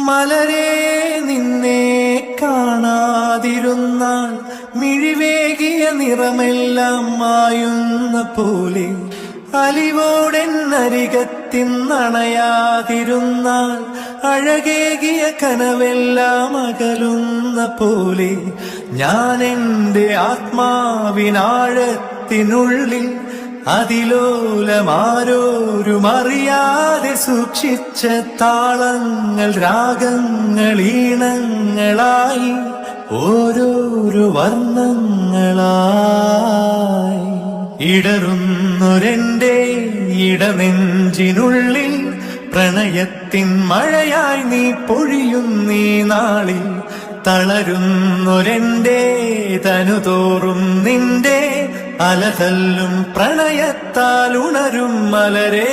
മലരേ നിന്നെ കാണാതിരുന്നാൽ മിഴിവേകിയ നിറമെല്ലാം മായുന്ന പോലെ അലിവോടെന്നരികത്തിന്നണയാതിരുന്നാൽ അഴകേകിയ കനവെല്ലാം അകലുന്ന പോലെ ഞാൻ എൻ്റെ ആത്മാവിനാഴത്തിനുള്ളിൽ അതിലോലമാരോരും അറിയാതെ സൂക്ഷിച്ച താളങ്ങൾ രാഗങ്ങൾ ഈണങ്ങളായി ഓരോരോ വർണ്ണങ്ങളായി ഇടറുന്നൊരെന്റെ ഇടനെഞ്ചിനുള്ളിൽ പ്രണയത്തിൻ മഴയായി നീ പൊഴിയുന്നീ നാളിൽ തളരുന്നൊരെന്റെ തനുതോറും നിന്റെ അലതല്ലും പ്രണയത്താൽ ഉണരും മലരേ.